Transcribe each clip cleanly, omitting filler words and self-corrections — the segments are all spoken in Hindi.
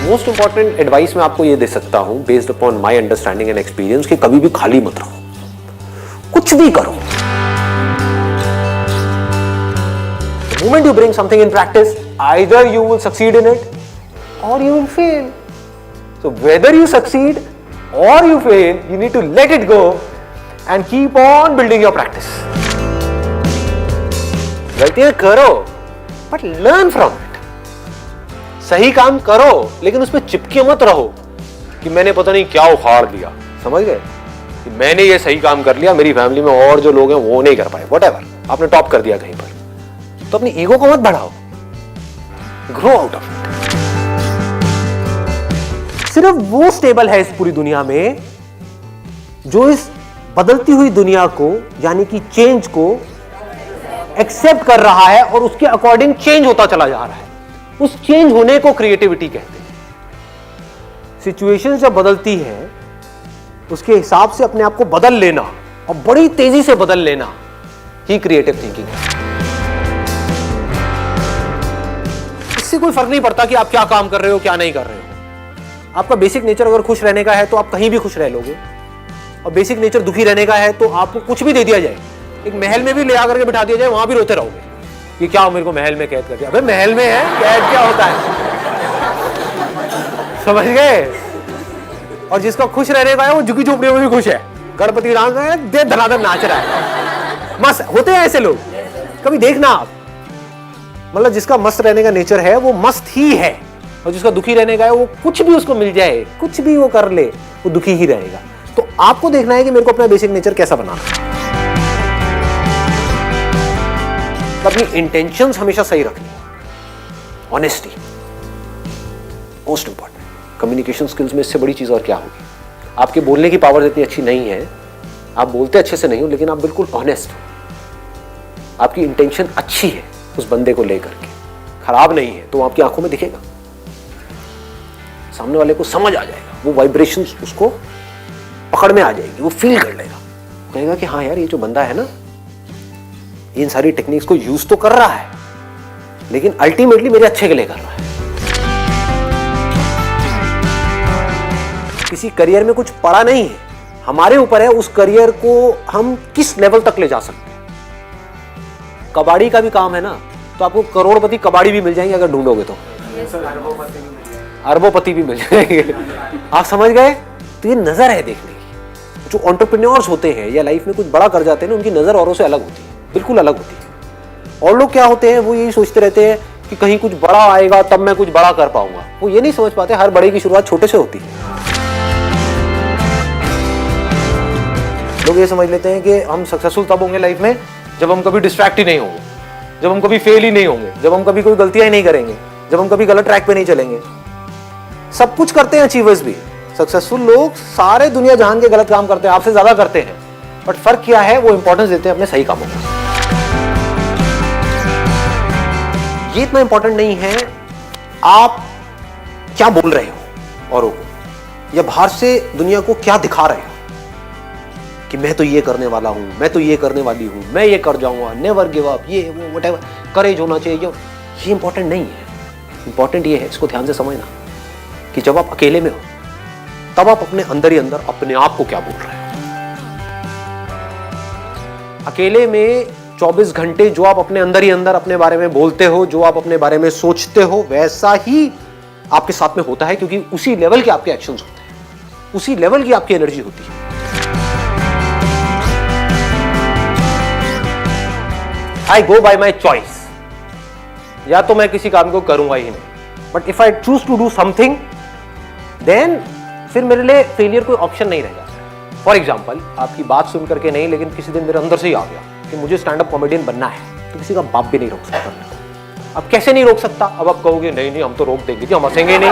मोस्ट इंपॉर्टेंट एडवाइस मैं आपको ये दे सकता हूं based upon my understanding and experience कि कभी भी खाली मत रहो, कुछ भी करो। The moment you bring something in practice, either you will succeed in it or you will fail. So whether you succeed or you fail, you need to let it go and keep on building your practice. गलतियां करो but learn from it. सही काम करो लेकिन उसमें चिपके मत रहो कि मैंने पता नहीं क्या उखाड़ दिया, समझ गए, कि मैंने ये सही काम कर लिया, मेरी फैमिली में और जो लोग हैं वो नहीं कर पाए, व्हाटएवर, आपने टॉप कर दिया कहीं पर, तो अपनी ईगो को मत बढ़ाओ, ग्रो आउट ऑफ इट। सिर्फ वो स्टेबल है इस पूरी दुनिया में जो इस बदलती हुई दुनिया को यानी कि चेंज को एक्सेप्ट कर रहा है और उसके अकॉर्डिंग चेंज होता चला जा रहा है। उस चेंज होने को क्रिएटिविटी कहते हैं। सिचुएशन जब बदलती है उसके हिसाब से अपने आप को बदल लेना और बड़ी तेजी से बदल लेना ही क्रिएटिव थिंकिंग है। इससे कोई फर्क नहीं पड़ता कि आप क्या काम कर रहे हो क्या नहीं कर रहे हो। आपका बेसिक नेचर अगर खुश रहने का है तो आप कहीं भी खुश रह लोगे, और बेसिक नेचर दुखी रहने का है तो आपको कुछ भी दे दिया जाए, एक महल में भी ले आकर के बिठा दिया जाए, वहां भी रोते रहोगे कि क्या मेरे को महल में कैद कर दिया। अबे महल में है, कैद क्या होता है, समझ गए। और जिसका खुश रहने का है वो झुकी झोपड़ियों में भी खुश है, गणपति डांस है, दे धनाधन नाच रहा है, मस्त होते हैं ऐसे लोग, कभी देखना आप। मतलब जिसका मस्त रहने का नेचर है वो मस्त ही है, और जिसका दुखी रहने का है वो कुछ भी उसको मिल जाए, कुछ भी वो कर ले, वो दुखी ही रहेगा। तो आपको देखना है कि मेरे को अपना बेसिक नेचर कैसा बनाना है। अपनी इंटेंशंस हमेशा सही रखनी, honesty most important. Communication skills में इससे बड़ी चीज और क्या होगी। आपके बोलने की पावर इतनी अच्छी नहीं है, आप बोलते अच्छे से नहीं हो, लेकिन आप बिल्कुल ऑनेस्ट हो, आपकी इंटेंशन अच्छी है उस बंदे को लेकर के, खराब नहीं है, तो आपकी आंखों में दिखेगा, सामने वाले को समझ आ जाएगा, वो वाइब्रेशंस उसको पकड़ में आ जाएगी, वो फील कर लेगा, कहेगा कि हाँ यार ये जो बंदा है ना इन सारी टेक्निक्स को यूज तो कर रहा है लेकिन अल्टीमेटली मेरे अच्छे के लिए कर रहा है। किसी करियर में कुछ पड़ा नहीं है, हमारे ऊपर है उस करियर को हम किस लेवल तक ले जा सकते हैं। कबाड़ी का भी काम है ना, तो आपको करोड़पति कबाड़ी भी मिल जाएंगे अगर ढूंढोगे तो, अरबोपति भी मिल जाएंगे, आप समझ गए। तो ये नजर है देखने की। जो एंटरप्रेन्योर्स होते हैं या लाइफ में कुछ बड़ा कर जाते हैं ना, उनकी नजर औरों से अलग होती है, बिल्कुल अलग होती है। और लोग क्या होते हैं, वो यही सोचते रहते हैं कि कहीं कुछ बड़ा आएगा तब मैं कुछ बड़ा कर पाऊंगा। वो ये नहीं समझ पाते हर बड़े की शुरुआत छोटे से होती है। लोग ये समझ लेते हैं कि हम सक्सेसफुल तब होंगे लाइफ में जब हम कभी डिस्ट्रैक्ट ही नहीं होंगे, जब हम कभी फेल ही नहीं होंगे, जब हम कभी कोई गलतियां ही नहीं करेंगे, जब हम कभी गलत ट्रैक पे नहीं चलेंगे। सब कुछ करते हैं अचीवर्स भी, सक्सेसफुल लोग सारे दुनिया जहान के गलत काम करते हैं, आपसे ज्यादा करते हैं, बट फर्क क्या है, वो इंपॉर्टेंस देते हैं अपने सही कामों को। ये इतना इंपॉर्टेंट नहीं है आप क्या बोल रहे हो औरों को, या बाहर से दुनिया को क्या दिखा रहे हो कि मैं तो ये करने वाला हूं, मैं तो ये करने वाली हूं, मैं ये कर जाऊंगा, नेवर गिव अप, ये वो व्हाटएवर, करेज होना चाहिए। ये इंपॉर्टेंट नहीं है। इंपॉर्टेंट ये है, इसको ध्यान से समझना, कि जब आप अकेले में हो तब आप अपने अंदर ही अंदर अपने आप को क्या बोल रहे हो। अकेले में 24 घंटे जो आप अपने अंदर ही अंदर अपने बारे में बोलते हो, जो आप अपने बारे में सोचते हो, वैसा ही आपके साथ में होता है, क्योंकि उसी लेवल के आपके एक्शंस होते हैं, उसी लेवल की आपकी एनर्जी होती है। आई गो बाय माई चॉइस, या तो मैं किसी काम को करूंगा ही नहीं, but if I choose to do something then फिर मेरे लिए फेलियर कोई ऑप्शन नहीं रह जाता। फॉर एग्जाम्पल, आपकी बात सुन करके नहीं, लेकिन किसी दिन मेरे अंदर से ही आ गया कि मुझे स्टैंड अप कॉमेडियन बनना है, तो किसी का बाप भी नहीं रोक सकता। अब कैसे नहीं रोक सकता, अब आप कहोगे नहीं नहीं हम तो रोक देंगे जी, हम हंसेंगे नहीं।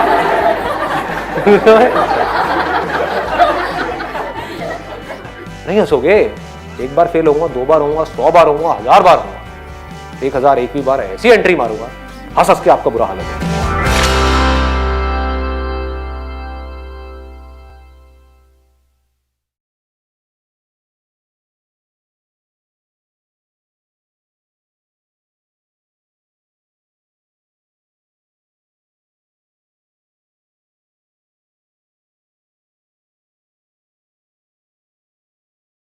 नहीं हंसोगे, एक बार फेल होऊंगा, 2 बार होऊंगा, 100 बार होऊंगा, 1000 बार होऊंगा, 1001वीं बार ऐसी एंट्री मारूंगा, हंस हंस के आपका बुरा हाल है।